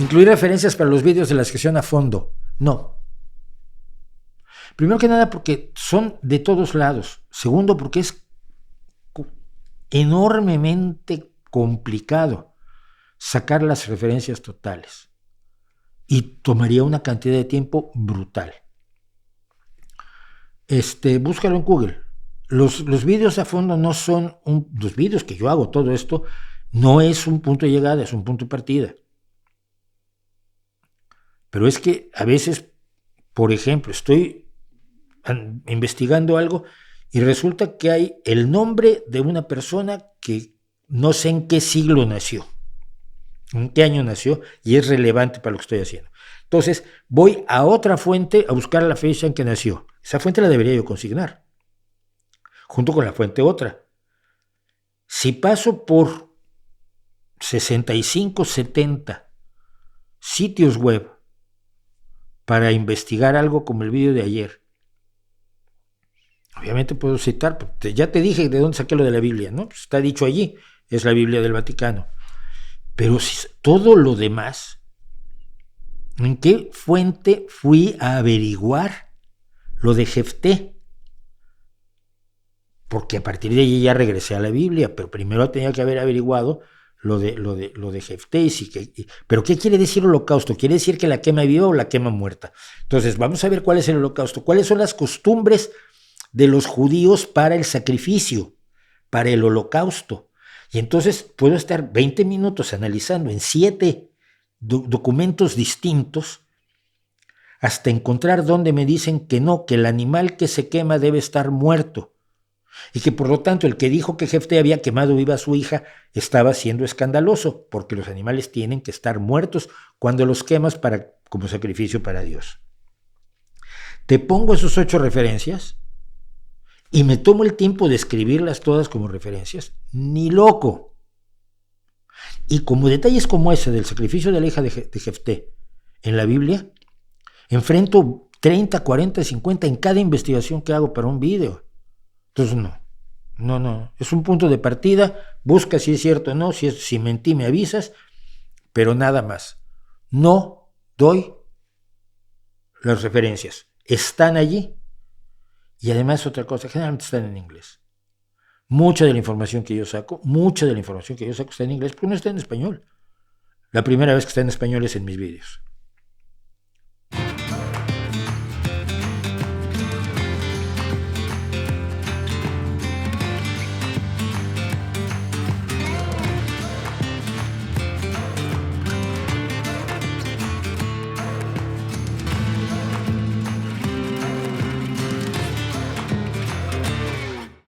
Incluir referencias para los vídeos de la sección a fondo. No. Primero que nada porque son de todos lados. Segundo porque es enormemente complicado sacar las referencias totales. Y tomaría una cantidad de tiempo brutal. Búscalo en Google. Los vídeos a fondo no son los vídeos que yo hago, todo esto no es un punto de llegada, es un punto de partida. Pero es que a veces, por ejemplo, estoy investigando algo y resulta que hay el nombre de una persona que no sé en qué siglo nació, en qué año nació, y es relevante para lo que estoy haciendo. Entonces, voy a otra fuente a buscar la fecha en que nació. Esa fuente la debería yo consignar, junto con la fuente otra. Si paso por 65, 70 sitios web para investigar algo como el vídeo de ayer, obviamente puedo citar, ya te dije de dónde saqué lo de la Biblia, ¿no? Pues está dicho allí, es la Biblia del Vaticano. Pero si todo lo demás, ¿en qué fuente fui a averiguar lo de Jefté? Porque a partir de allí ya regresé a la Biblia, pero primero tenía que haber averiguado lo de Jefté. Pero ¿qué quiere decir holocausto? ¿Quiere decir que la quema viva o la quema muerta? Entonces vamos a ver cuál es el holocausto, cuáles son las costumbres de los judíos para el sacrificio, para el holocausto. Y entonces puedo estar 20 minutos analizando en 7 documentos distintos hasta encontrar donde me dicen que no, que el animal que se quema debe estar muerto y que por lo tanto el que dijo que Jefté había quemado viva a su hija estaba siendo escandaloso, porque los animales tienen que estar muertos cuando los quemas como sacrificio para Dios. Te pongo esos 8 referencias y me tomo el tiempo de escribirlas todas como referencias, ni loco. Y como detalles como ese del sacrificio de la hija de Jefté en la Biblia, enfrento 30, 40, 50 en cada investigación que hago para un video. Entonces no, es un punto de partida, busca si es cierto o no, si mentí me avisas, pero nada más. No doy las referencias, están allí. Y además otra cosa, generalmente están en inglés. Mucha de la información que yo saco está en inglés, porque no está en español. La primera vez que está en español es en mis vídeos.